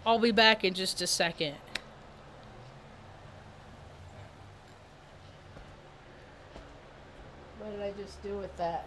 I'll be back in just a second. What did I just do with that?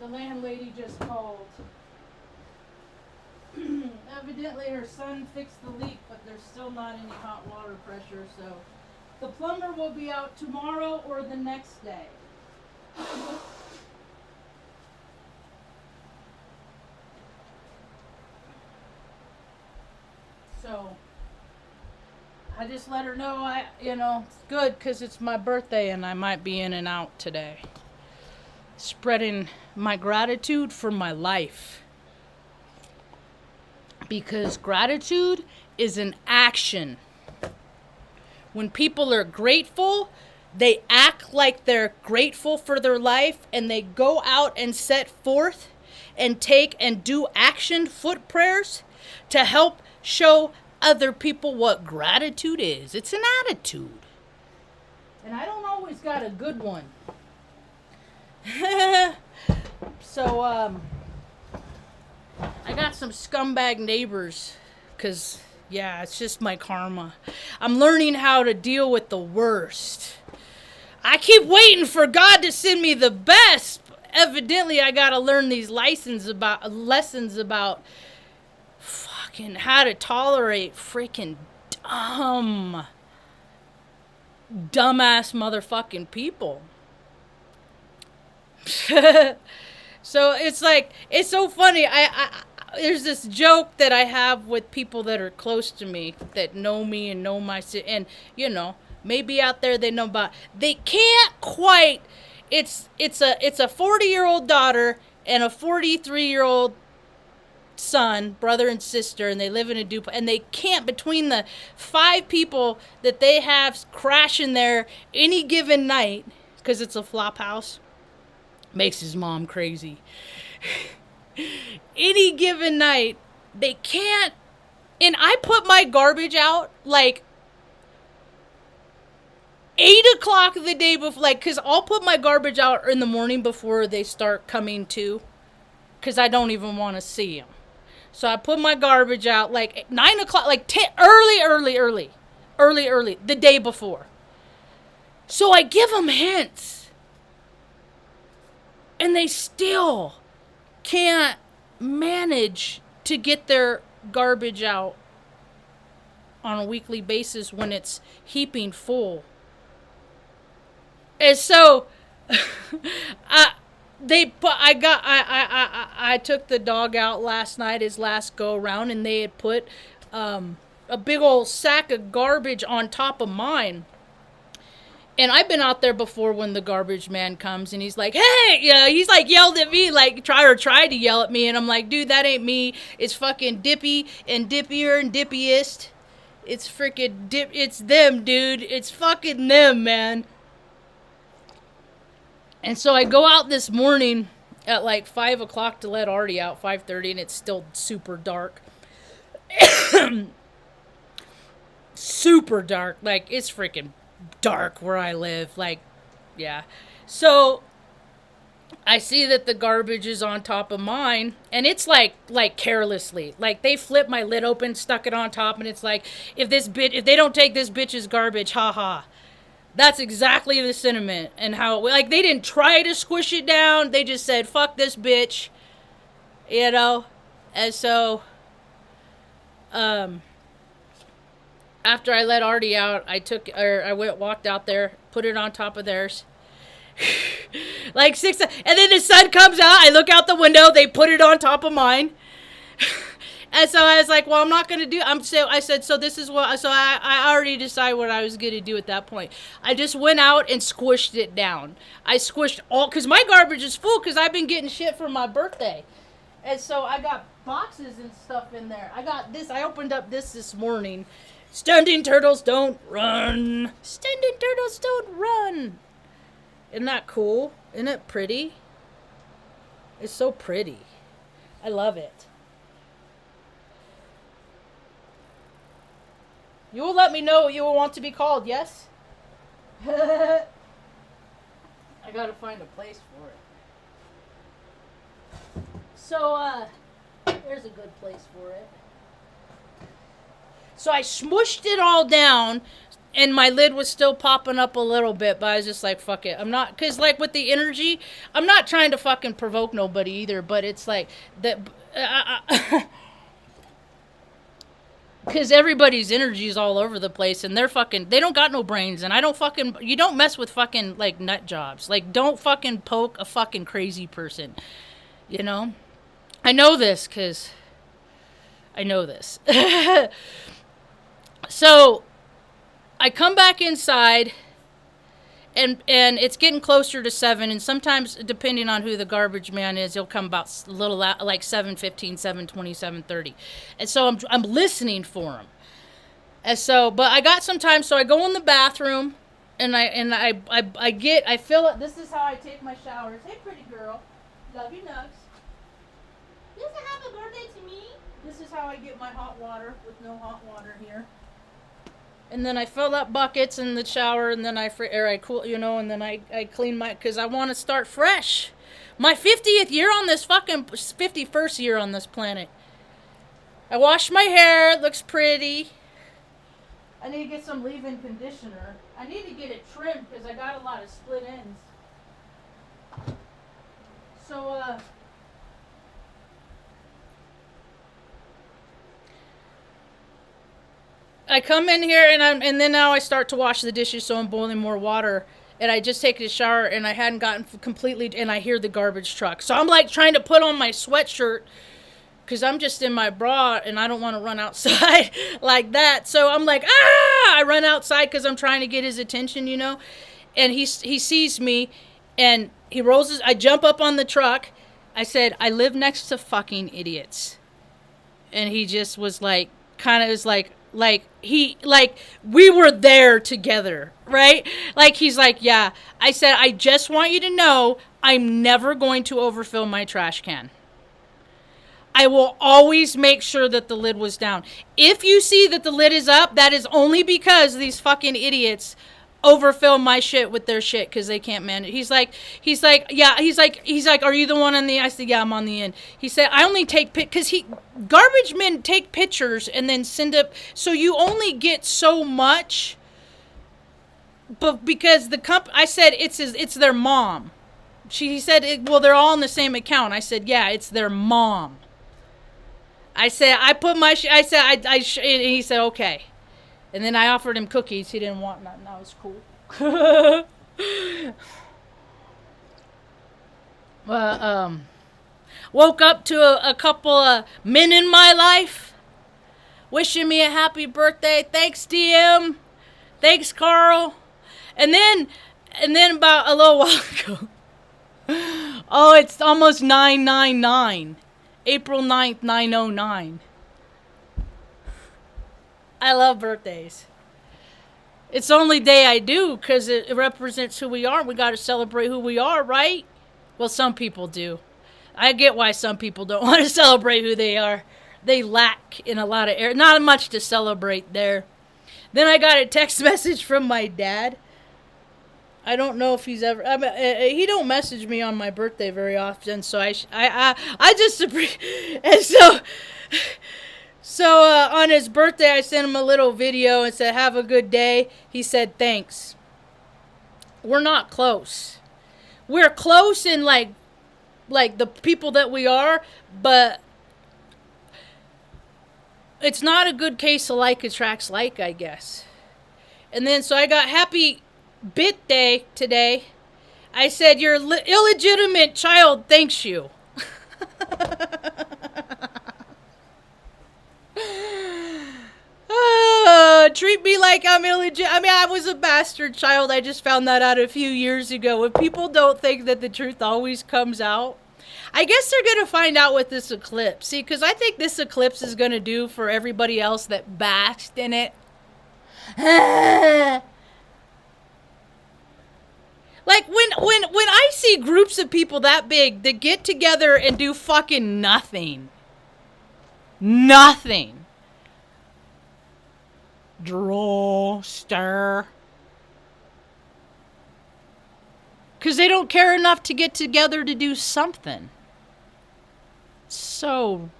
The landlady just called. Evidently her son fixed the leak, but there's still not any hot water pressure, so the plumber will be out tomorrow or the next day. So I just let her know it's good because it's my birthday and I might be in and out today. Spreading my gratitude for my life. Because gratitude is an action. When people are grateful, they act like they're grateful for their life and they go out and set forth and take and do action foot prayers to help show other people what gratitude is. It's an attitude. And I don't always got a good one. So, I got some scumbag neighbors, because, yeah, it's just my karma. I'm learning how to deal with the worst. I keep waiting for God to send me the best. Evidently, I gotta learn these lessons about fucking how to tolerate freaking dumbass motherfucking people. So it's like, it's so funny. I there's this joke that I have with people that are close to me, that know me and know my and maybe out there they know about. They can't quite. It's a 40-year-old daughter and a 43-year-old son, brother and sister, and they live in a duplex, and they can't, between the 5 people that they have crashing there any given night, because it's a flop house. Makes his mom crazy. Any given night, they can't. And I put my garbage out like 8 o'clock the day before, because I'll put my garbage out in the morning before they start coming to, because I don't even want to see them. So I put my garbage out like 9 o'clock, like 10, early, the day before. So I give them hints. And they still can't manage to get their garbage out on a weekly basis when it's heaping full. And so I took the dog out last night, his last go around, and they had put a big old sack of garbage on top of mine. And I've been out there before when the garbage man comes and he's like, hey, he's like yelled at me, like tried to yell at me. And I'm like, dude, that ain't me. It's fucking Dippy and Dippier and Dippiest. It's freaking it's them, dude. It's fucking them, man. And so I go out this morning at like 5 o'clock to let Artie out, 5:30, and it's still super dark. Super dark. Like, it's freaking dark where I live. Like, yeah. So I see that the garbage is on top of mine, and it's like carelessly. Like, they flipped my lid open, stuck it on top, and it's like, if they don't take this bitch's garbage, haha. That's exactly the sentiment. And how, like, they didn't try to squish it down. They just said, fuck this bitch. You know? And so, after I let Artie out, I walked out there, put it on top of theirs. Like 6, and then the sun comes out, I look out the window, they put it on top of mine. And so I was like, well, I'm not going to do, I said, so this is what, so I already decided what I was going to do at that point. I just went out and squished it down. I squished because my garbage is full because I've been getting shit for my birthday. And so I got boxes and stuff in there. I opened up this morning. Standing turtles don't run. Standing turtles don't run. Isn't that cool? Isn't it pretty? It's so pretty. I love it. You will let me know what you will want to be called, yes? I gotta find a place for it. So, there's a good place for it. So I smushed it all down, and my lid was still popping up a little bit, but I was just like, fuck it. I'm not, because, like, with the energy, I'm not trying to fucking provoke nobody either, but it's like, that, because everybody's energy is all over the place, and they don't got no brains, and you don't mess with fucking, like, nut jobs. Like, don't fucking poke a fucking crazy person, you know? I know this, because I know this. So, I come back inside, and it's getting closer to 7, and sometimes, depending on who the garbage man is, he'll come about a little like 7:15, 7:20, 7:30. And so I'm listening for him. And so, but I got some time, so I go in the bathroom, and I fill it. This is how I take my showers. Hey, pretty girl. Love you, nugs. Does it have a birthday to me? This is how I get my hot water with no hot water here. And then I fill up buckets in the shower, and then I cool, you know, and then I clean because I want to start fresh. My 50th year on this 51st year on this planet. I washed my hair, it looks pretty. I need to get some leave-in conditioner. I need to get it trimmed because I got a lot of split ends. So, I come in here and then now I start to wash the dishes, so I'm boiling more water, and I just take a shower and I hadn't gotten completely, and I hear the garbage truck. So I'm like trying to put on my sweatshirt because I'm just in my bra and I don't want to run outside like that. So I'm like, I run outside because I'm trying to get his attention, you know, and he sees me and I jump up on the truck. I said, I live next to fucking idiots. And he just was like, we were there together, right? Like, he's like, yeah. I said, I just want you to know I'm never going to overfill my trash can. I will always make sure that the lid was down. If you see that the lid is up, that is only because these fucking idiots overfill my shit with their shit because they can't manage. He's like, yeah. He's like, are you the one on the? I said, yeah, I'm on the end. He said, I only take because garbage men take pictures and then send up. So you only get so much. But because I said it's their mom. He said, well, they're all in the same account. I said, yeah, it's their mom. I said, I put my. I said, and he said, okay. And then I offered him cookies. He didn't want nothing. That was cool. Woke up to a couple of men in my life wishing me a happy birthday. Thanks, DM. Thanks, Carl. And then about a little while ago. Oh, it's almost 999. April 9th, 909. I love birthdays. It's the only day I do because it represents who we are. We got to celebrate who we are, right? Well, some people do. I get why some people don't want to celebrate who they are. They lack in a lot of areas. Not much to celebrate there. Then I got a text message from my dad. I don't know if he's ever. He don't message me on my birthday very often, so I just and so on his birthday I sent him a little video and said have a good day. He said thanks. We're not close. We're close in like the people that we are, but it's not a good case of like attracts like, I guess. And then so I got happy bit day today. I said your illegitimate child thanks you. Treat me like I'm illegitimate. I mean, I was a bastard child. I just found that out a few years ago. When people don't think that the truth always comes out, I guess they're going to find out with this eclipse. See, because I think this eclipse is going to do for everybody else that basked in it. Like, when I see groups of people that big that get together and do fucking nothing. Nothing. Draw, stir. Because they don't care enough to get together to do something. So,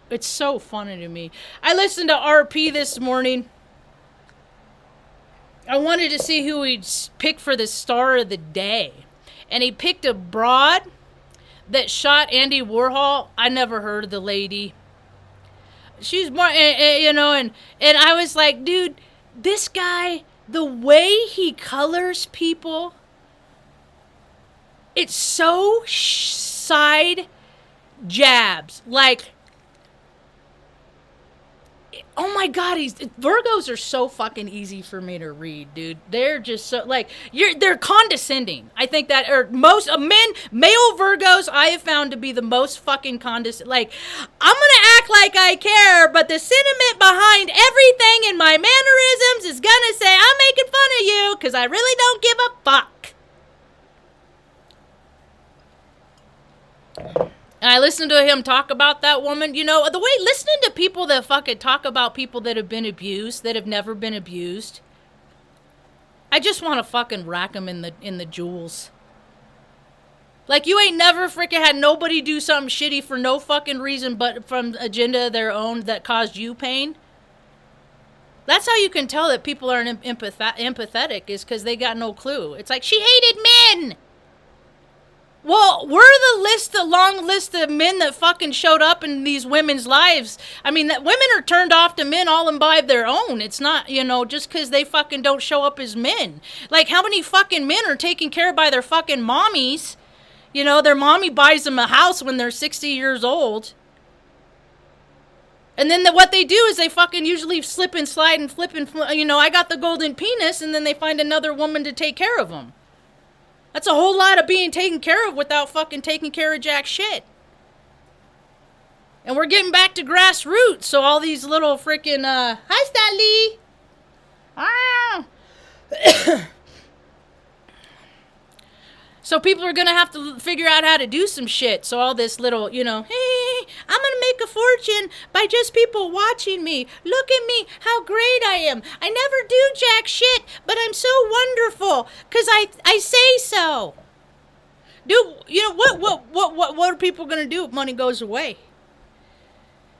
it's so funny to me. I listened to RP this morning. I wanted to see who he'd pick for the star of the day. And he picked a broad that shot Andy Warhol. I never heard of the lady. She's more, you know, and I was like, dude, this guy, the way he colors people, it's so side jabs. Like, oh my God, Virgos are so fucking easy for me to read, dude. They're just so, like, they're condescending. I think that, or most male Virgos I have found to be the most fucking condescending. Like, I'm gonna act like I care, but the sentiment behind everything in my mannerisms is gonna say, I'm making fun of you, because I really don't give a fuck. And I listened to him talk about that woman. You know, the way, listening to people that fucking talk about people that have been abused, that have never been abused. I just want to fucking rack them in the jewels. Like, you ain't never freaking had nobody do something shitty for no fucking reason but from agenda of their own that caused you pain. That's how you can tell that people aren't empathetic, is because they got no clue. It's like, she hated men! Well, we're the long list of men that fucking showed up in these women's lives. I mean, that women are turned off to men all and by their own. It's not, you know, just because they fucking don't show up as men. Like, how many fucking men are taken care of by their fucking mommies? You know, their mommy buys them a house when they're 60 years old. And then what they do is they fucking usually slip and slide and flip and, you know, I got the golden penis, and then they find another woman to take care of them. That's a whole lot of being taken care of without fucking taking care of jack shit. And we're getting back to grassroots, so all these little freaking, hi, Stanley! Ah! So people are gonna have to figure out how to do some shit. So all this little, you know, hey, I'm gonna make a fortune by just people watching me. Look at me, how great I am. I never do jack shit, but I'm so wonderful, 'cause I say so. Dude, you know, what are people gonna do if money goes away?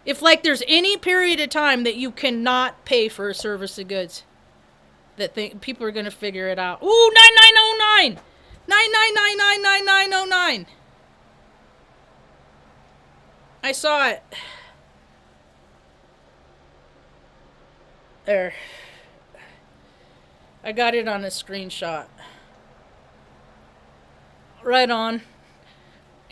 If, like, there's any period of time that you cannot pay for a service of goods, that people are gonna figure it out. Ooh, 9909! 999999909. I saw it. There. I got it on a screenshot. Right on.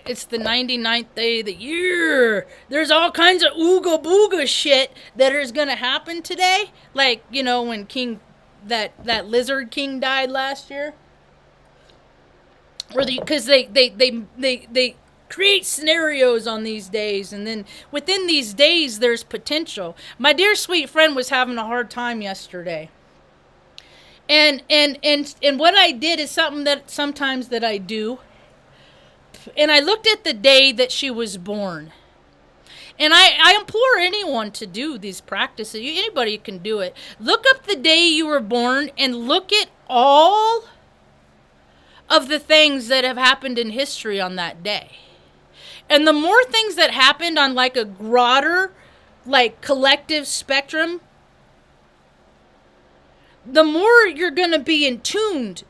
It's the 99th day of the year. There's all kinds of ooga booga shit that is gonna happen today. Like, you know, when that lizard king died last year. Or because they create scenarios on these days, and then within these days there's potential. My dear sweet friend was having a hard time yesterday, and what I did is something that sometimes that I do. And I looked at the day that she was born. And I implore anyone to do these practices. Anybody can do it. Look up the day you were born and look at all of the things that have happened in history on that day. And the more things that happened on like a broader, like collective spectrum, the more you're going to be in tuned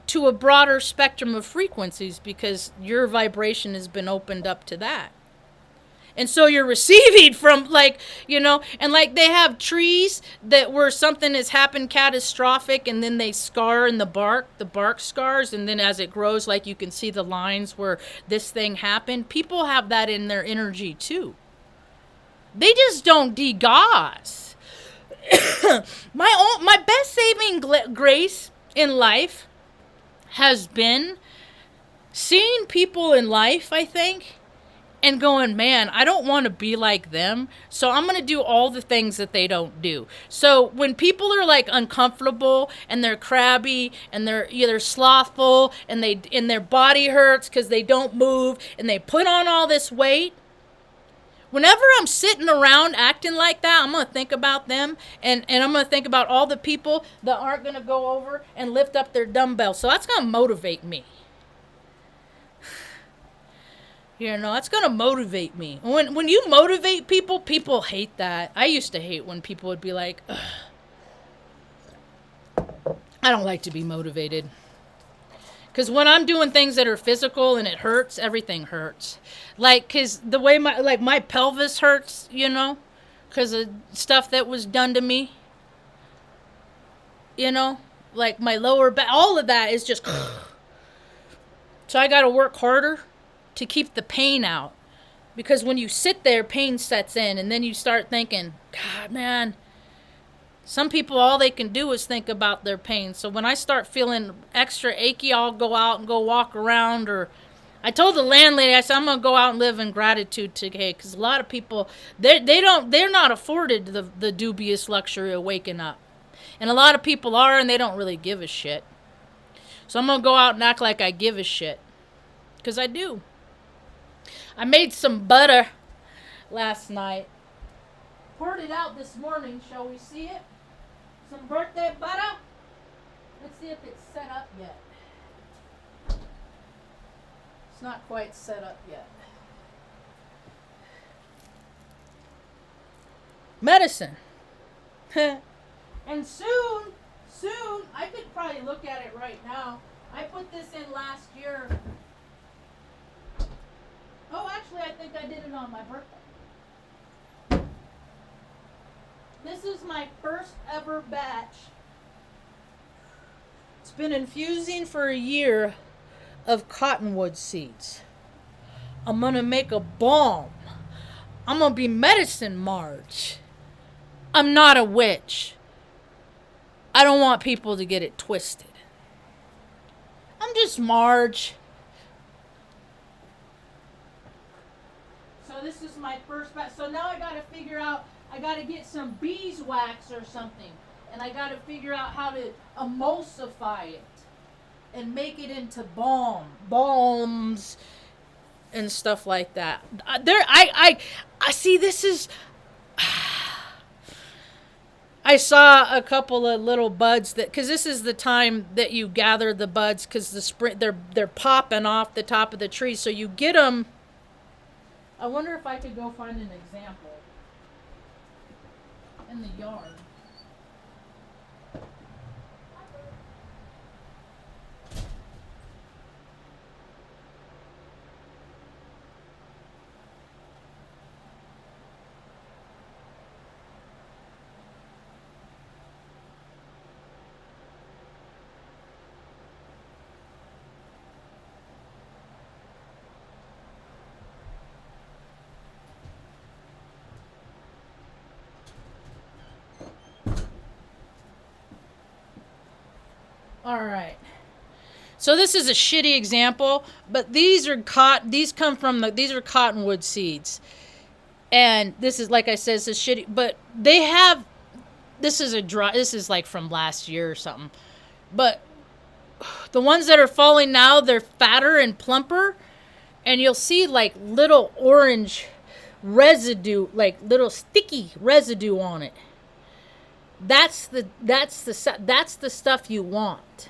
to a broader spectrum of frequencies because your vibration has been opened up to that. And so you're receiving from like, and like they have trees that where something has happened catastrophic and then they scar in the bark scars. And then as it grows, like you can see the lines where this thing happened. People have that in their energy too. They just don't degauss. My best saving grace in life has been seeing people in life, I think, and going, man, I don't want to be like them, so I'm going to do all the things that they don't do. So when people are like uncomfortable and they're crabby and they're either slothful and their body hurts because they don't move and they put on all this weight, whenever I'm sitting around acting like that, I'm going to think about them and I'm going to think about all the people that aren't going to go over and lift up their dumbbells. So that's going to motivate me. It's going to motivate me. When you motivate people, people hate that. I used to hate when people would be like, ugh, I don't like to be motivated. Because when I'm doing things that are physical and it hurts, everything hurts. Like, because the way my pelvis hurts, because of stuff that was done to me. Like my lower back, all of that is just. So I got to work harder to keep the pain out. Because when you sit there, pain sets in, and then you start thinking, God, man, some people, all they can do is think about their pain. So when I start feeling extra achy, I'll go out and go walk around. Or I told the landlady, I said, I'm going to go out and live in gratitude today. Because a lot of people, they're not afforded the dubious luxury of waking up. And a lot of people are, and they don't really give a shit. So I'm going to go out and act like I give a shit. Because I do. I made some butter last night. Poured it out this morning. Shall we see it? Some birthday butter. Let's see if it's set up yet. It's not quite set up yet. Medicine. And soon, I could probably look at it right now. I put this in last year. Oh, actually, I think I did it on my birthday. This is my first ever batch. It's been infusing for a year of cottonwood seeds. I'm going to make a balm. I'm going to be medicine Marge. I'm not a witch. I don't want people to get it twisted. I'm just Marge. So this is my first batch. So now I got to figure out, I got to get some beeswax or something. And I got to figure out how to emulsify it and make it into balms and stuff like that. I see, this is, I saw a couple of little buds that, because this is the time that you gather the buds, because the spring, they're popping off the top of the tree. So you get them. I wonder if I could go find an example in the yard. All right. So this is a shitty example, but these are these are cottonwood seeds. And this is, like I said, this is shitty, but they have, this is like from last year or something. But the ones that are falling now, they're fatter and plumper. and you'll see like little orange residue, like little sticky residue on it. That's the stuff you want.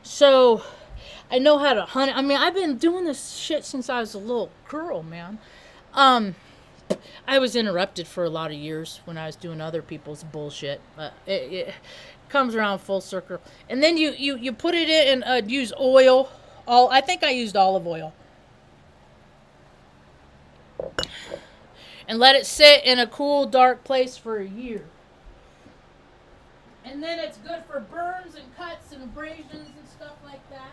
So I know how to hunt. I mean, I've been doing this shit since I was a little girl, man. I was interrupted for a lot of years when I was doing other people's bullshit. It comes around full circle. And then you put it in and use oil. I think I used olive oil. And let it sit in a cool, dark place for a year. And then it's good for burns and cuts and abrasions and stuff like that.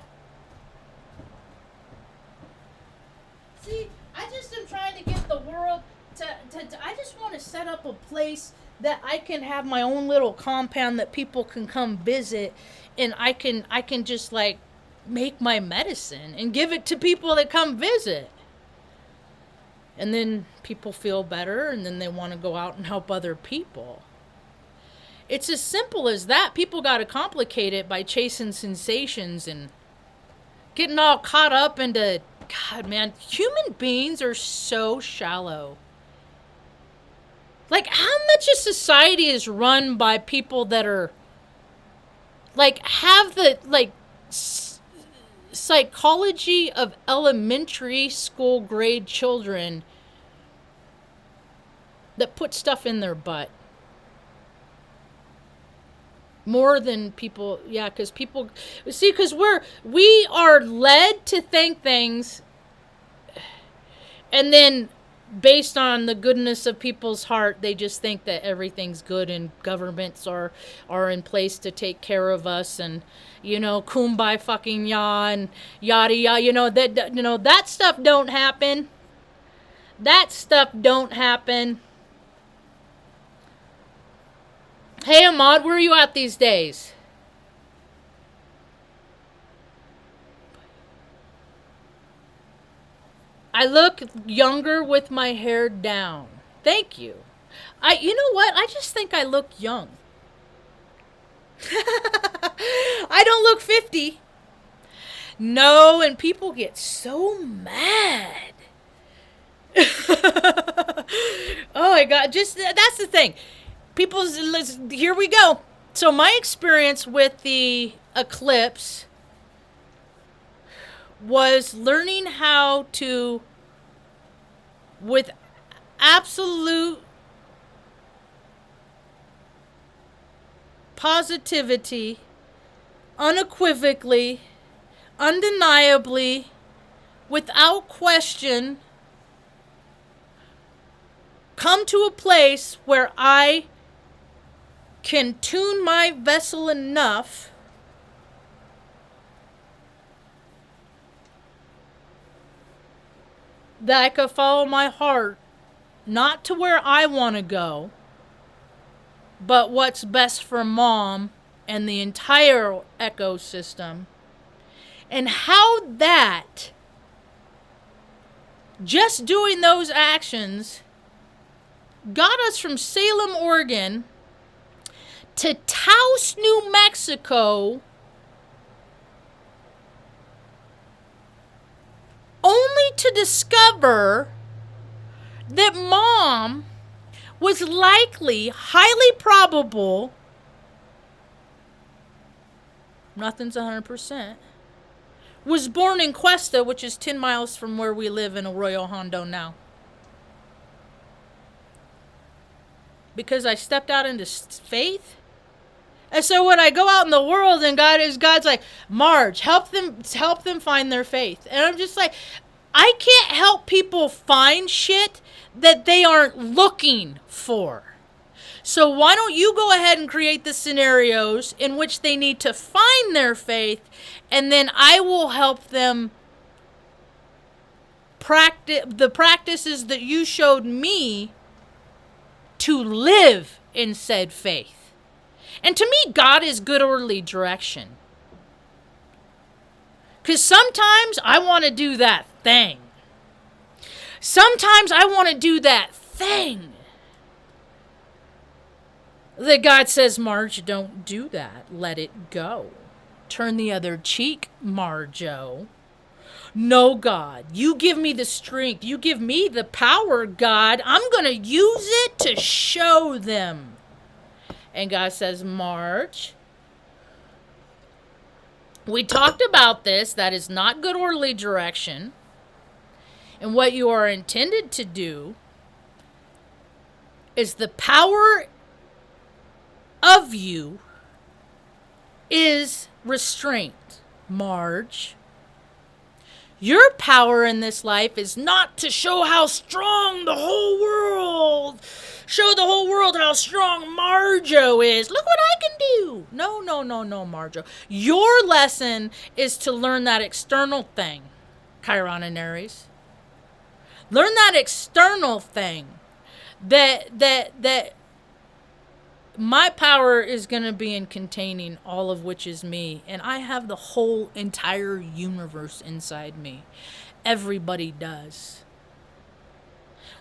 See, I just am trying to get the world I just want to set up a place that I can have my own little compound that people can come visit, and I can just like make my medicine and give it to people that come visit. And then people feel better, and then they want to go out and help other people. It's as simple as that. People got to complicate it by chasing sensations and getting all caught up into, God, man, human beings are so shallow. Like, how much of society is run by people that are, like, have the, like, psychology of elementary school grade children that put stuff in their butt? More than people, yeah, because people, see, because we are led to think things, and then based on the goodness of people's heart, they just think that everything's good and governments are in place to take care of us, and, you know, kumbaya fucking ya and yada yada, that stuff don't happen. That stuff don't happen. Hey, Ahmad, where are you at these days? I look younger with my hair down. Thank you. You know what? I just think I look young. I don't look 50. No, and people get so mad. Oh my God, that's the thing. Here we go. So my experience with the eclipse was learning how to, with absolute positivity, unequivocally, undeniably, without question, come to a place where I can tune my vessel enough that I could follow my heart, not to where I want to go, but what's best for Mom and the entire ecosystem. And how that, just doing those actions, got us from Salem, Oregon, to Taos, New Mexico, only to discover that Mom was likely, highly probable, nothing's 100%, was born in Cuesta, which is 10 miles from where we live in Arroyo Hondo now. Because I stepped out into faith. And so when I go out in the world and God's like, Marge, help them find their faith. And I'm just like, I can't help people find shit that they aren't looking for. So why don't you go ahead and create the scenarios in which they need to find their faith, and then I will help them practice the practices that you showed me to live in said faith. And to me, God is good orderly direction. Because sometimes I want to do that thing. Sometimes I want to do that thing. That God says, Marge, don't do that. Let it go. Turn the other cheek, Marjo. No, God, you give me the strength. You give me the power, God. I'm going to use it to show them. And God says, Marge, we talked about this. That is not good orderly direction. And what you are intended to do is the power of you is restraint, Marge. Your power in this life is not to show how strong the whole world, show the whole world how strong Marjo is. Look what I can do. No, Marjo. Your lesson is to learn that external thing, Chiron and Aries. Learn that external thing. That my power is going to be in containing all of which is me. And I have the whole entire universe inside me. Everybody does.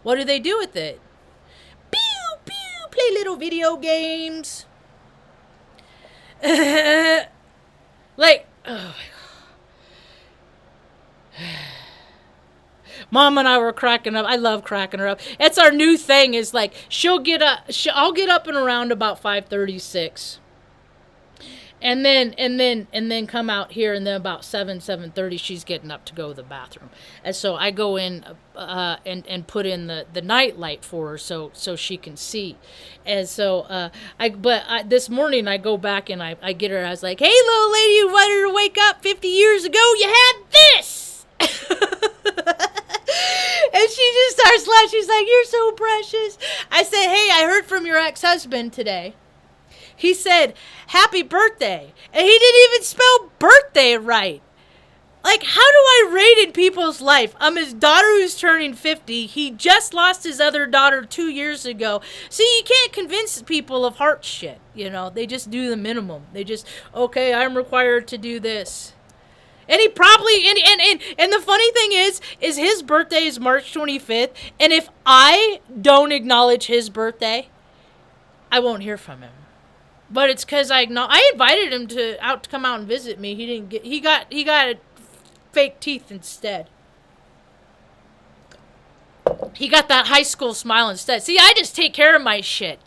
What do they do with it? Pew, pew, play little video games. Like, oh my God. Mom and I were cracking up. I love cracking her up. It's our new thing. Is like I'll get up and around about 5:36, and then come out here, and then about 7:30 she's getting up to go to the bathroom, and so I go in and put in the night light for her so she can see, and so this morning I go back and I get her. I was like, hey, little lady, you wanted her to wake up 50 years ago. You had this. And she just starts laughing. She's like, you're so precious. I said, hey, I heard from your ex-husband today. He said, happy birthday. And he didn't even spell birthday right. Like, how do I rate in people's life? I'm his daughter who's turning 50. He just lost his other daughter 2 years ago. See, you can't convince people of heart shit. You know, they just do the minimum. They just, okay, I'm required to do this. And he probably, and the funny thing is his birthday is March 25th. And if I don't acknowledge his birthday, I won't hear from him. But it's because I invited him to come out and visit me. He got fake teeth instead. He got that high school smile instead. See, I just take care of my shit.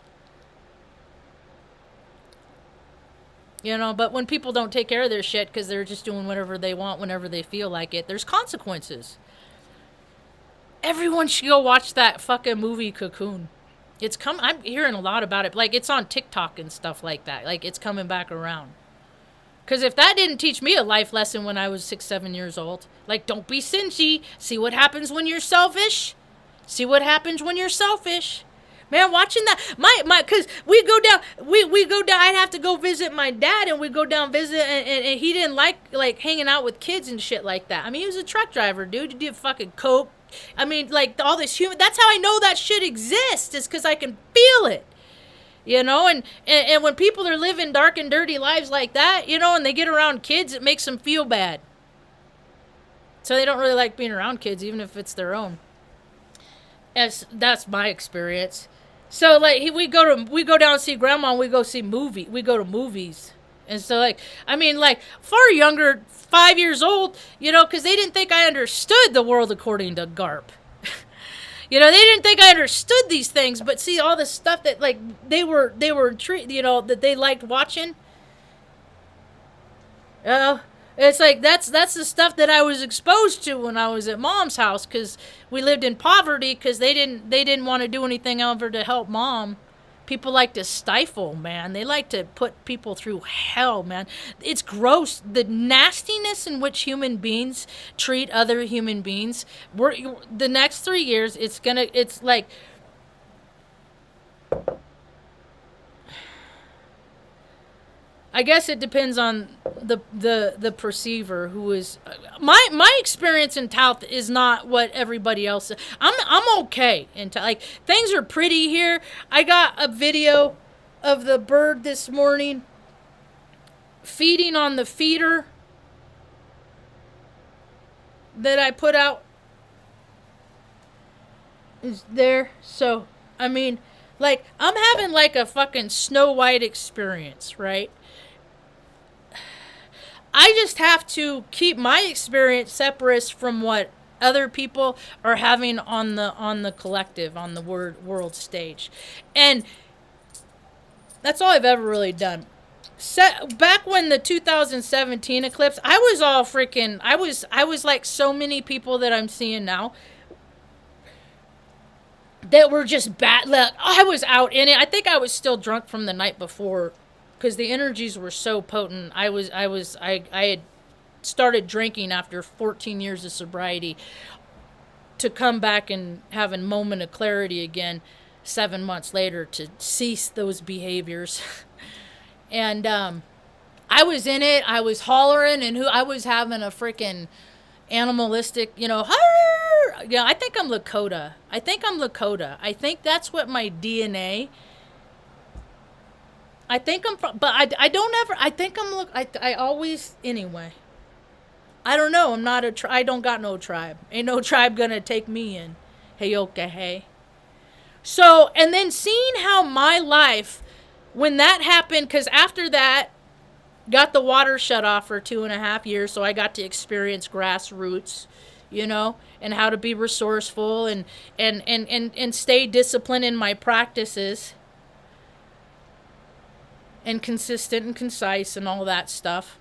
You know, but when people don't take care of their shit because they're just doing whatever they want whenever they feel like it, there's consequences. Everyone should go watch that fucking movie Cocoon. I'm hearing a lot about it. Like, it's on TikTok and stuff like that. Like, it's coming back around. Because if that didn't teach me a life lesson when I was 6, 7 years old, like, don't be stingy. See what happens when you're selfish. See what happens when you're selfish. Man, watching that, because we go down, I'd have to go visit my dad, and we go down visit, and he didn't like hanging out with kids and shit like that. I mean, he was a truck driver, dude. He did fucking coke. I mean, like, all this that's how I know that shit exists, is because I can feel it. You know, and when people are living dark and dirty lives like that, you know, and they get around kids, it makes them feel bad. So they don't really like being around kids, even if it's their own. That's my experience. So, like, we go down and see grandma, and we go to movies. And so, like, I mean, like, far younger, 5 years old, you know, because they didn't think I understood the world according to GARP. You know, they didn't think I understood these things, but see, all this stuff that, like, they were you know, that they liked watching. It's like, that's the stuff that I was exposed to when I was at Mom's house, because we lived in poverty, because they didn't want to do anything ever to help Mom. People like to stifle, man. They like to put people through hell, man. It's gross. The nastiness in which human beings treat other human beings. The next 3 years, it's like, I guess it depends on the perceiver who is. My experience in Taos is not what everybody else. I'm okay in Taos. Like, things are pretty here. I got a video of the bird this morning feeding on the feeder that I put out. Is there? So, I mean, like, I'm having like a fucking Snow White experience, right? I just have to keep my experience separate from what other people are having on the collective, on the world stage. And that's all I've ever really done. Back when the 2017 eclipse, I was all freaking, I was like so many people that I'm seeing now that were just bad. Like, I was out in it. I think I was still drunk from the night before because the energies were so potent. I had started drinking after 14 years of sobriety to come back and have a moment of clarity again 7 months later to cease those behaviors. And I was in it. I was hollering, and I was having a freaking animalistic, yeah, I think I'm Lakota. I think that's what my DNA. I think I'm from, but I don't ever. I think I'm I always anyway. I don't know. I'm not I don't got no tribe. Ain't no tribe gonna take me in. Hey, okay, hey. So, and then seeing how my life, when that happened, because after that, got the water shut off for 2.5 years, so I got to experience grassroots, and how to be resourceful and stay disciplined in my practices and consistent and concise and all that stuff.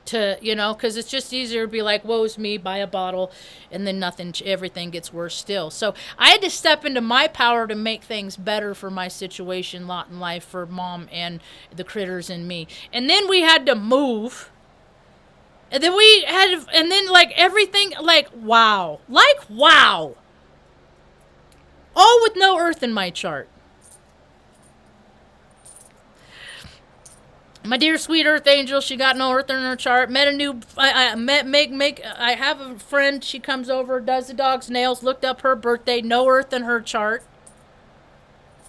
Because it's just easier to be like, woe's me, buy a bottle, and then everything gets worse still. So I had to step into my power to make things better for my situation, lot in life, for mom and the critters and me. And then we had to move. And then like everything, like wow. All with no earth in my chart. My dear sweet Earth Angel, she got no Earth in her chart. Met a new, I have a friend, she comes over, does the dog's nails, looked up her birthday, no Earth in her chart.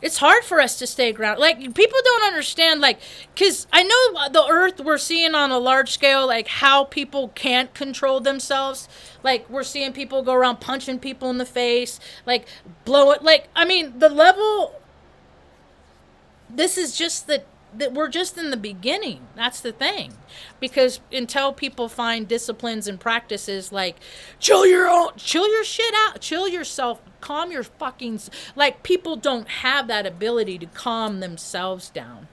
It's hard for us to stay grounded. Like, people don't understand, like, because I know the Earth, we're seeing on a large scale, like, how people can't control themselves. Like, we're seeing people go around punching people in the face, like, blow it. Like, I mean, the level, this is just that we're just in the beginning. That's the thing. Because until people find disciplines and practices like chill your shit out, chill yourself, calm your fucking, like, people don't have that ability to calm themselves down.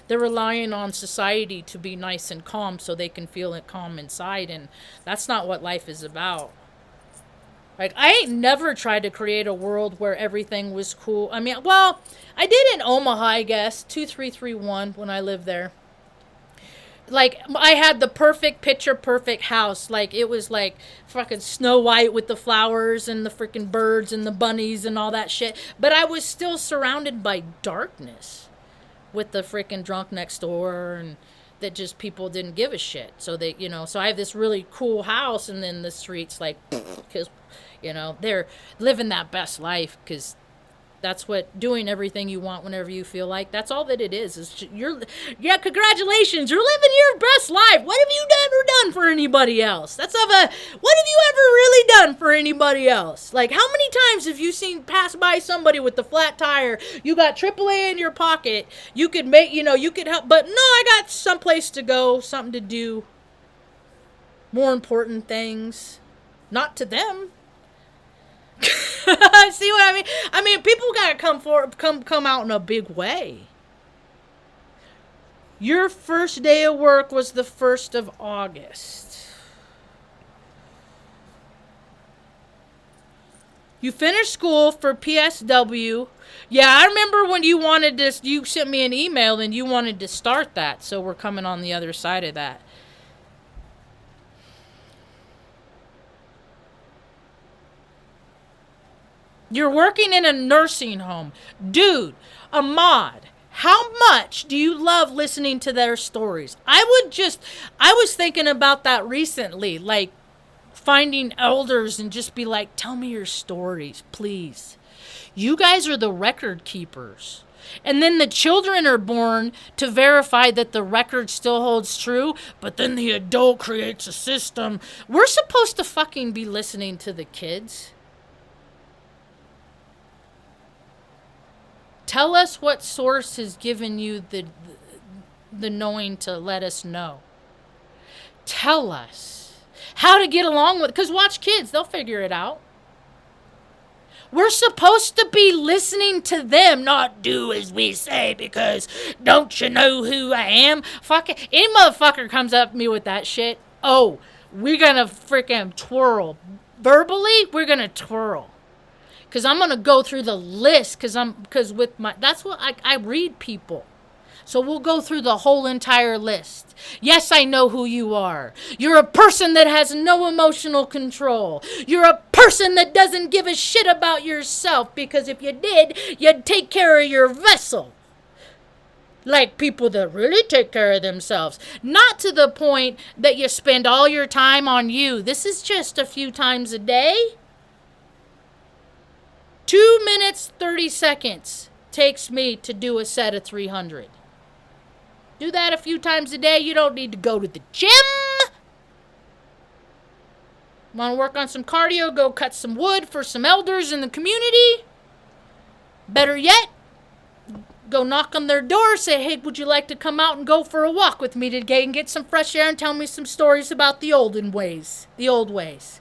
They're relying on society to be nice and calm so they can feel it calm inside, and that's not what life is about. Like, I ain't never tried to create a world where everything was cool. I mean, well, I did in Omaha, I guess, 2331 when I lived there. Like, I had the picture perfect house. Like, it was like fucking Snow White with the flowers and the freaking birds and the bunnies and all that shit. But I was still surrounded by darkness with the freaking drunk next door, and that just people didn't give a shit. So they, so I have this really cool house, and then the streets, like, because, they're living that best life, because that's what doing everything you want whenever you feel like. That's all that it is congratulations, you're living your best life. What have you ever done for anybody else? What have you ever really done for anybody else? Like, how many times have you seen pass by somebody with the flat tire? You got AAA in your pocket. You could make, you could help, but no, I got someplace to go, something to do, more important things. Not to them. See what I mean? I mean, people gotta come out in a big way. Your first day of work was the 1st of August. You finished school for PSW. Yeah, I remember when you wanted this. You sent me an email and you wanted to start that. So we're coming on the other side of that. You're working in a nursing home. Dude, Ahmad, how much do you love listening to their stories? I was thinking about that recently, like finding elders and just be like, tell me your stories, please. You guys are the record keepers. And then the children are born to verify that the record still holds true, but then the adult creates a system. We're supposed to fucking be listening to the kids. Tell us what source has given you the knowing to let us know. tell us how to get along with, because watch kids, they'll figure it out. We're supposed to be listening to them, not do as we say, because don't you know who I am? Fuck it. Any motherfucker comes up to me with that shit, oh, we're gonna freaking twirl. Verbally, we're gonna twirl. Because I'm gonna go through the list, because with my, that's what I read people. So we'll go through the whole entire list. Yes, I know who you are. You're a person that has no emotional control. You're a person that doesn't give a shit about yourself, because if you did, you'd take care of your vessel. Like people that really take care of themselves. Not to the point that you spend all your time on you. This is just a few times a day. 2 minutes, 30 seconds takes me to do a set of 300. Do that a few times a day. You don't need to go to the gym. Want to work on some cardio? Go cut some wood for some elders in the community. Better yet, go knock on their door. Say, hey, would you like to come out and go for a walk with me today and get some fresh air and tell me some stories about the olden ways? The old ways.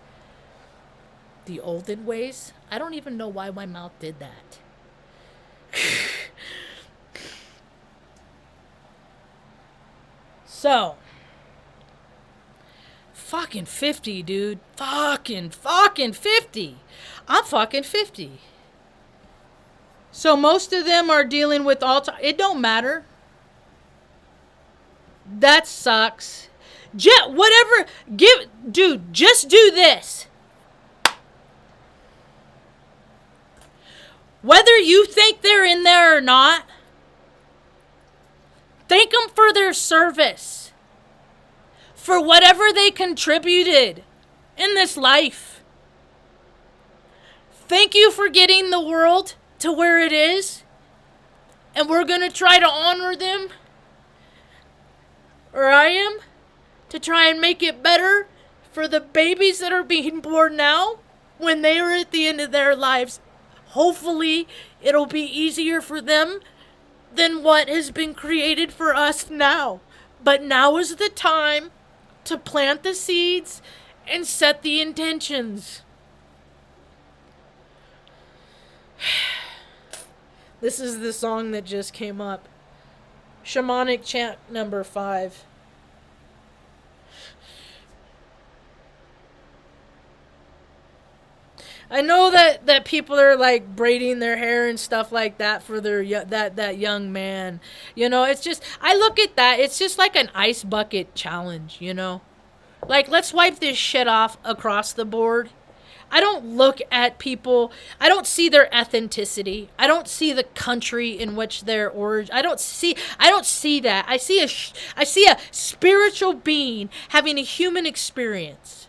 The olden ways? I don't even know why my mouth did that. So, fucking 50, dude. Fucking 50. I'm fucking 50. So most of them are dealing with it don't matter. That sucks. Whatever. Dude, just do this. Whether you think they're in there or not, thank them for their service, for whatever they contributed in this life. Thank you for getting the world to where it is, and we're going to try to honor them, or I am, to try and make it better for the babies that are being born now when they are at the end of their lives. Hopefully, it'll be easier for them than what has been created for us now. But now is the time to plant the seeds and set the intentions. This is the song that just came up. Shamanic chant number 5. I know that people are like braiding their hair and stuff like that for their that young man. You know, it's just, I look at that, it's just like an ice bucket challenge, you know? Like, let's wipe this shit off across the board. I don't look at people, I don't see their ethnicity. I don't see the country in which their origin. I don't see that. I see a spiritual being having a human experience.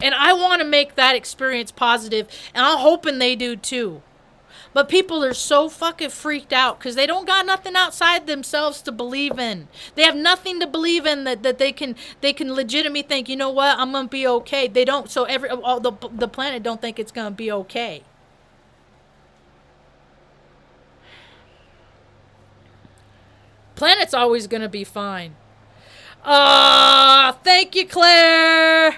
And I want to make that experience positive, and I'm hoping they do too. But people are so fucking freaked out because they don't got nothing outside themselves to believe in. They have nothing to believe in that they can legitimately think, you know what, I'm gonna be okay. They don't. So the planet don't think it's gonna be okay. Planet's always gonna be fine. Thank you, Claire.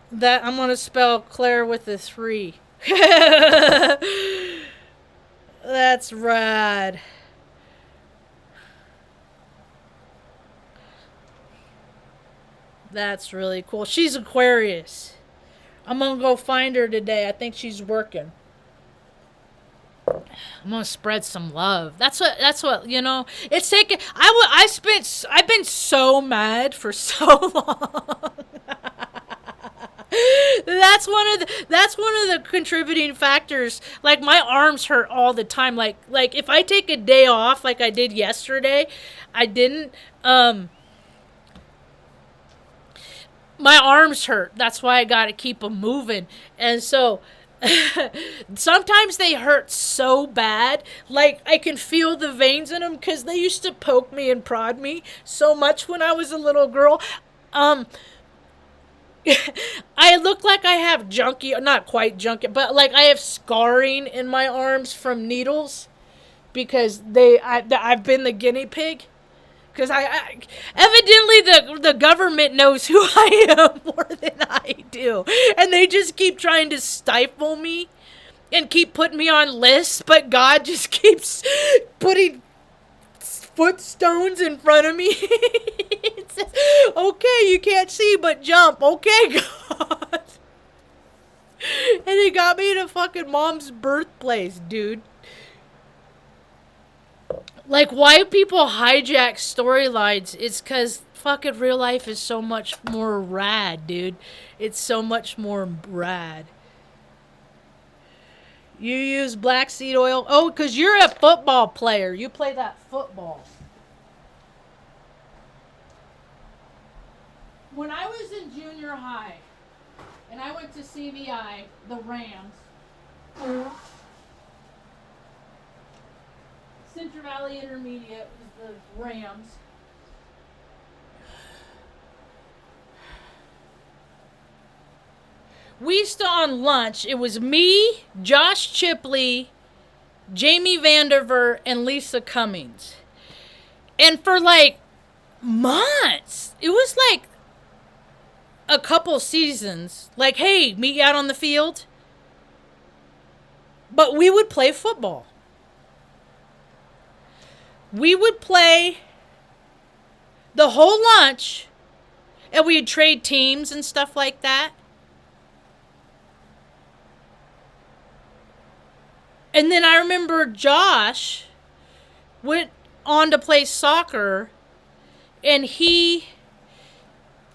That I'm gonna spell Claire with a 3. That's rad. That's really cool. She's Aquarius. I'm gonna go find her today. I think she's working. I'm gonna spread some love. That's what you know. It's taken. I've been so mad for so long. That's one of the contributing factors. Like, my arms hurt all the time. Like if I take a day off, like I did yesterday, I didn't. My arms hurt. That's why I gotta keep them moving. And so. Sometimes they hurt so bad, like I can feel the veins in them, because they used to poke me and prod me so much when I was a little girl. I look like I have not quite junkie, but like I have scarring in my arms from needles. because I've been the guinea pig. Because evidently the government knows who I am more than I do. And they just keep trying to stifle me and keep putting me on lists. But God just keeps putting footstones in front of me. It says, okay, you can't see, but jump. Okay, God. And he got me to fucking mom's birthplace, dude. Like, why people hijack storylines, it's because fucking real life is so much more rad, dude. It's so much more rad. You use black seed oil? Oh, because you're a football player. You play that football. When I was in junior high, and I went to CVI, the Rams, Central Valley Intermediate was the Rams. We used to on lunch, it was me, Josh Chipley, Jamie Vanderver, and Lisa Cummings. And for like months, it was like a couple seasons. Like, hey, meet you out on the field. But we would play football. We would play the whole lunch, and we'd trade teams and stuff like that. And then I remember Josh went on to play soccer, and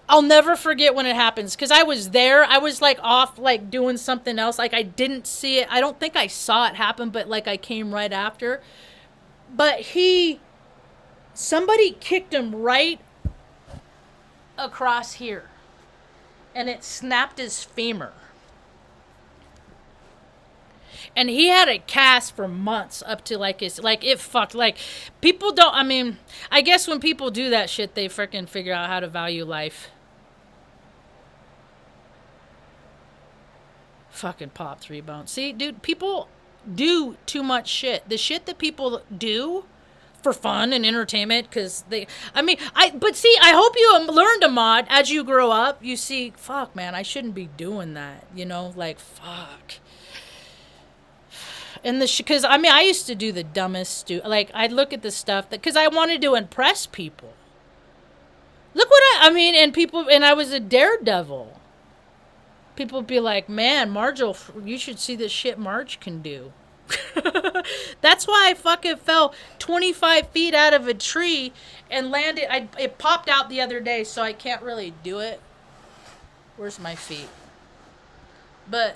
I'll never forget when it happens, because I was there. I was like off, like doing something else. Like I didn't see it. I don't think I saw it happen, but like I came right after. But somebody kicked him right across here, and it snapped his femur. And he had a cast for months up to like it fucked. Like, people don't, I mean, I guess when people do that shit, they freaking figure out how to value life. Fucking pop 3 bones. See, dude, people do too much shit. The shit that people do for fun and entertainment, because but see, I hope you learned, Ahmad, as you grow up, you see, fuck, man, I shouldn't be doing that, you know, like, fuck. And because, I mean, I used to do the dumbest, like, I'd look at the stuff because I wanted to impress people. Look what and I was a daredevil. People would be like, man, Marge, you should see the shit Marge can do. That's why I fucking fell 25 feet out of a tree and landed. It popped out the other day, so I can't really do it. Where's my feet? But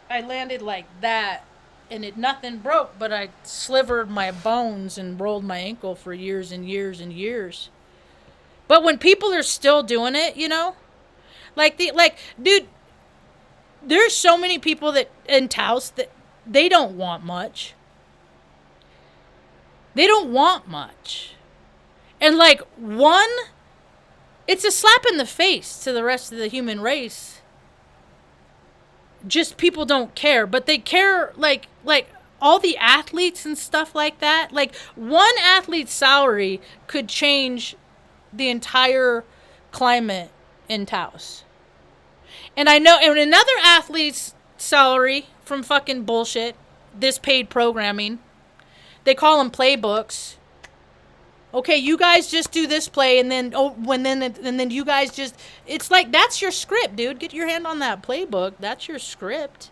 I landed like that, and nothing broke, but I slivered my bones and rolled my ankle for years and years and years. But when people are still doing it, you know, dude, there's so many people that in Taos that they don't want much. They don't want much. And like it's a slap in the face to the rest of the human race. Just people don't care, but they care like all the athletes and stuff like that. Like, one athlete's salary could change the entire climate in Taos. And I know, and another athlete's salary from fucking bullshit, this paid programming, they call them playbooks. Okay, you guys just do this play, and then you guys just, it's like, that's your script, dude. Get your hand on that playbook. That's your script.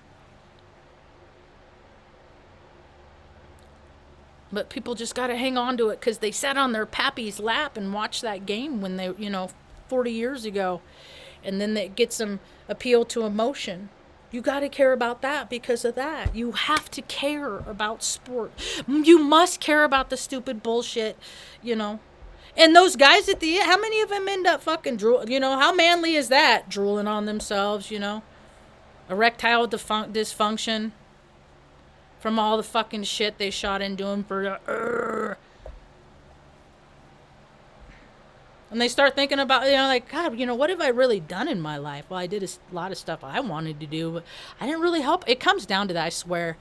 But people just got to hang on to it because they sat on their pappy's lap and watched that game when they, 40 years ago. And then it gets them appeal to emotion. You got to care about that because of that. You have to care about sport. You must care about the stupid bullshit, And those guys at the end, how many of them end up fucking drooling? How manly is that? Drooling on themselves, Erectile dysfunction from all the fucking shit they shot into them for And they start thinking about, God, what have I really done in my life? Well, I did a lot of stuff I wanted to do, but I didn't really help. It comes down to that, I swear.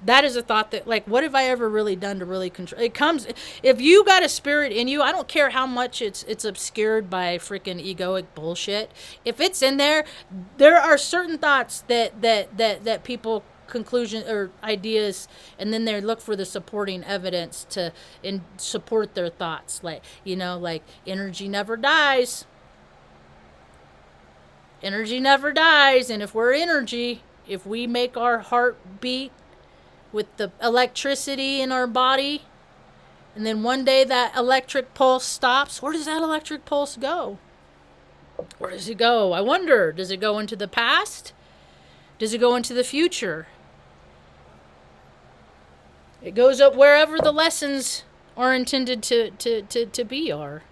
That is a thought that, like, what have I ever really done to really control? It comes, if you got a spirit in you, I don't care how much it's obscured by freaking egoic bullshit. If it's in there, there are certain thoughts that people conclusion or ideas, and then they look for the supporting evidence to support their thoughts. Like, like energy never dies. Energy never dies, and if we're energy, if we make our heart beat with the electricity in our body, and then one day that electric pulse stops, where does that electric pulse go? Where does it go? I wonder. Does it go into the past? Does it go into the future? It goes up wherever the lessons are intended to be are.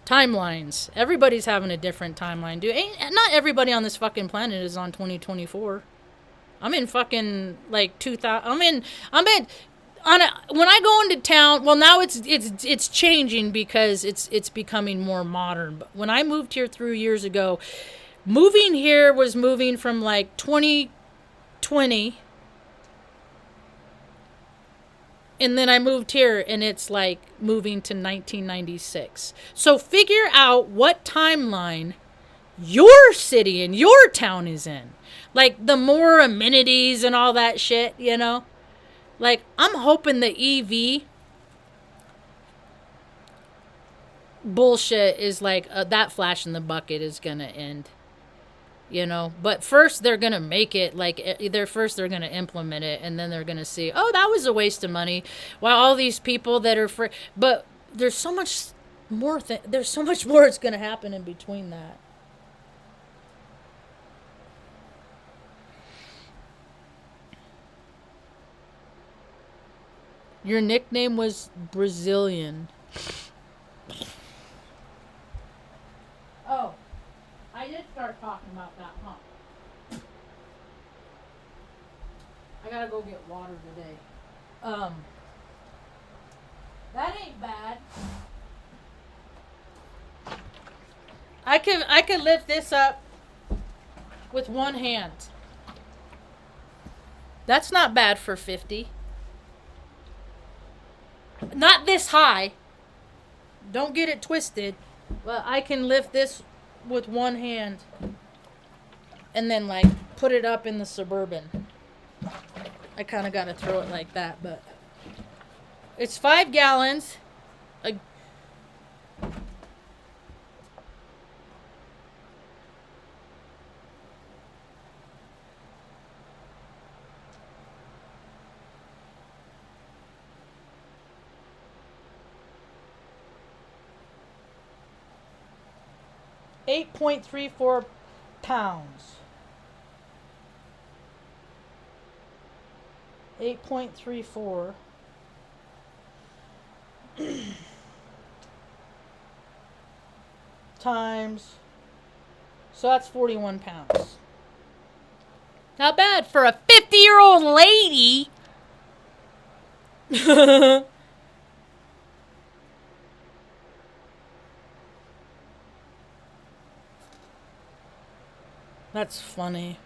Timelines. Everybody's having a different timeline, dude. Not everybody on this fucking planet is on 2024. I'm in fucking like 2000. I'm in when I go into town. Well, now it's changing because it's becoming more modern. But when I moved here 3 years ago, moving here was moving from like 2020, and then I moved here and it's like moving to 1996. So figure out what timeline your city and your town is in. Like, the more amenities and all that shit, Like, I'm hoping the EV bullshit is like, that flash in the bucket is going to end. But first they're going to make it, like, they're going to implement it, and then they're going to see, oh, that was a waste of money. While all these people that are free. But there's so much more, there's so much more that's going to happen in between that. Your nickname was Brazilian. Oh, I did start talking about that, huh? I gotta go get water today. That ain't bad. I could lift this up with one hand. That's not bad for 50. Not this high. Don't get it twisted. But I can lift this with one hand and then, like, put it up in the Suburban. I kind of got to throw it like that, but it's 5 gallons. 8.34 pounds. 8.34 times, so that's 41 pounds. Not bad for a 50-year-old lady. That's funny.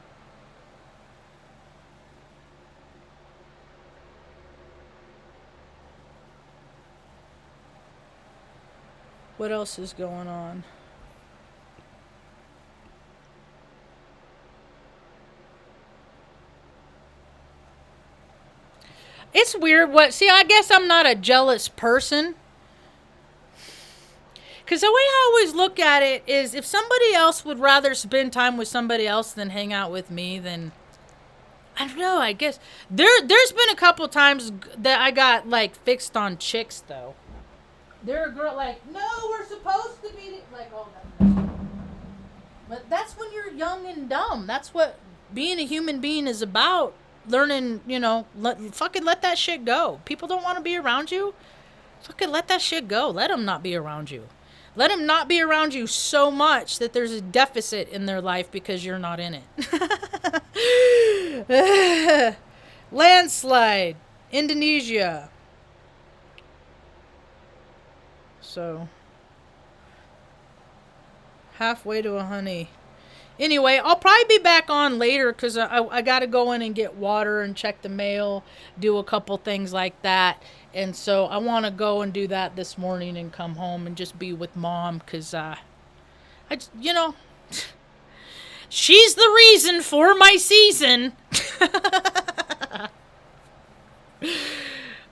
What else is going on? It's weird see, I guess I'm not a jealous person. Because the way I always look at it is, if somebody else would rather spend time with somebody else than hang out with me, then I don't know, I guess. There's been a couple times that I got, like, fixed on chicks, though. They're a girl, like, no, we're supposed to be, like, all that. But that's when you're young and dumb. That's what being a human being is about. Learning, fucking let that shit go. People don't want to be around you. Fucking let that shit go. Let them not be around you. Let them not be around you so much that there's a deficit in their life because you're not in it. Landslide. Indonesia. So, halfway to a Hunny. Anyway, I'll probably be back on later because I got to go in and get water and check the mail, do a couple things like that. And so I want to go and do that this morning and come home and just be with mom because, you know, she's the reason for my season.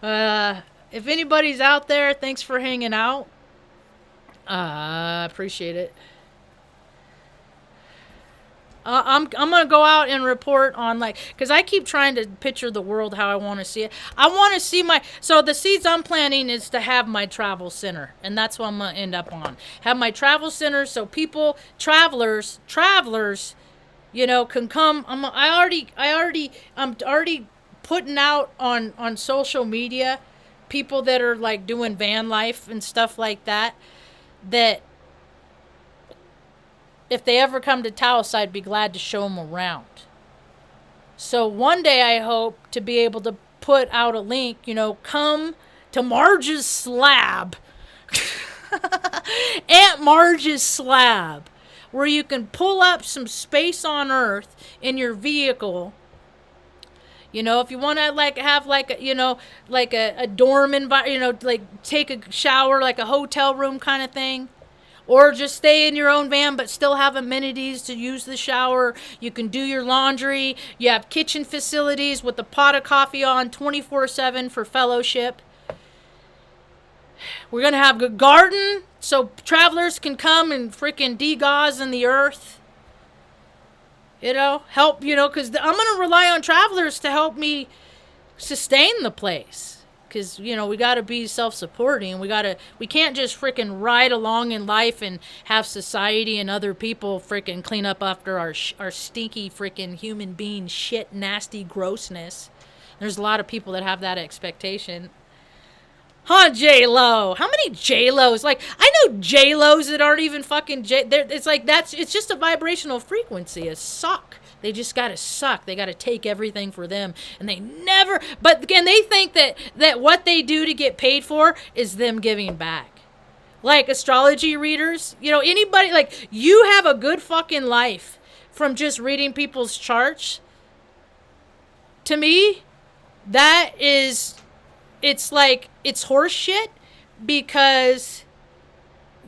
If anybody's out there, thanks for hanging out. I appreciate it. I'm gonna go out and report on because I keep trying to picture the world how I want to see it. I want to see so the seeds I'm planting is to have my travel center, and that's what I'm gonna end up on. Have my travel center so people, travelers, can come. I'm already putting out on social media people that are like doing van life and stuff like that. That if they ever come to Taos, I'd be glad to show them around. So one day I hope to be able to put out a link, come to Marge's slab. Aunt Marge's slab. Where you can pull up some space on Earth in your vehicle. If you want to have a dorm environment, take a shower like a hotel room kind of thing. Or just stay in your own van but still have amenities to use the shower. You can do your laundry. You have kitchen facilities with a pot of coffee on 24/7 for fellowship. We're going to have a garden so travelers can come and freaking degauze in the earth. Help, because I'm going to rely on travelers to help me sustain the place. Because, we got to be self-supporting. We can't just freaking ride along in life and have society and other people freaking clean up after our stinky freaking human being shit, nasty grossness. There's a lot of people that have that expectation. Huh, J-Lo? How many J-Los? I know J-Los that aren't even fucking it's just a vibrational frequency, a suck. They just gotta suck. They gotta take everything for them. And they never, but again, they think that what they do to get paid for is them giving back. Like astrology readers, anybody, you have a good fucking life from just reading people's charts. To me, it's horse shit because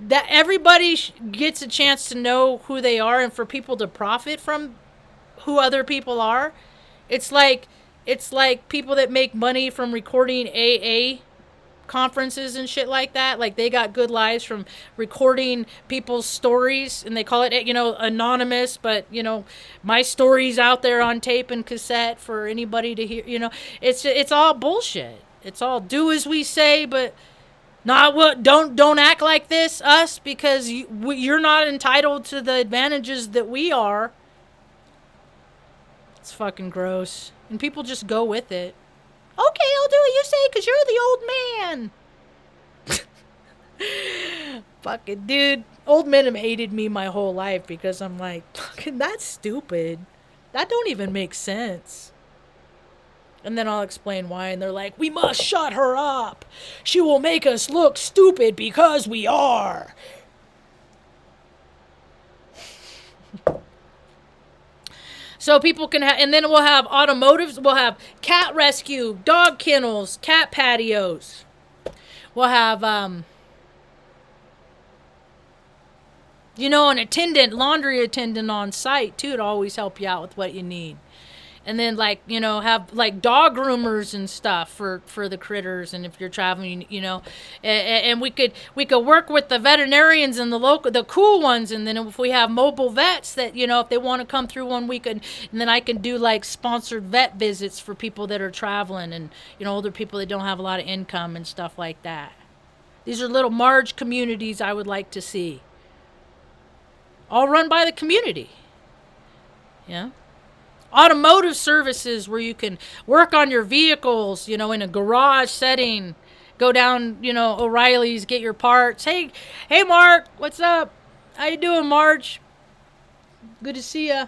that everybody gets a chance to know who they are and for people to profit from who other people are. It's like people that make money from recording AA conferences and shit like that. Like they got good lives from recording people's stories and they call it, anonymous, but my story's out there on tape and cassette for anybody to hear. It's all bullshit. It's all do as we say, but not what. Don't act like us because you're not entitled to the advantages that we are. It's fucking gross. And people just go with it. Okay, I'll do what you say because you're the old man. Fucking dude. Old men have hated me my whole life because I'm like, fucking that's stupid. That don't even make sense. And then I'll explain why. And they're like, we must shut her up. She will make us look stupid because we are. So people can have, and then we'll have automotives, we'll have cat rescue, dog kennels, cat patios. We'll have, an attendant, laundry attendant on site, too, to always help you out with what you need. And then, have, dog groomers and stuff for the critters. And if you're traveling, and we could work with the veterinarians and the cool ones. And then if we have mobile vets that, if they want to come through 1 week, and then I can do, sponsored vet visits for people that are traveling and, older people that don't have a lot of income and stuff like that. These are little Marge communities I would like to see. All run by the community. Yeah. Automotive services where you can work on your vehicles, in a garage setting. Go down, O'Reilly's, get your parts. Hey, Mark, what's up? How you doing, Marge? Good to see ya.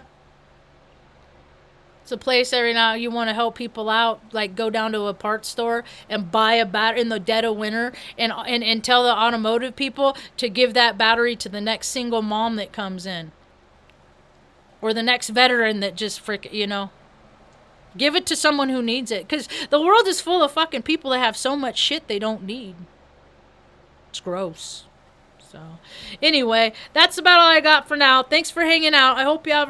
It's a place every now you want to help people out, go down to a parts store and buy a battery in the dead of winter and tell the automotive people to give that battery to the next single mom that comes in. or the next veteran that just give it to someone who needs it. Because the world is full of fucking people that have so much shit they don't need. It's gross. So, anyway, that's about all I got for now. Thanks for hanging out. I hope you have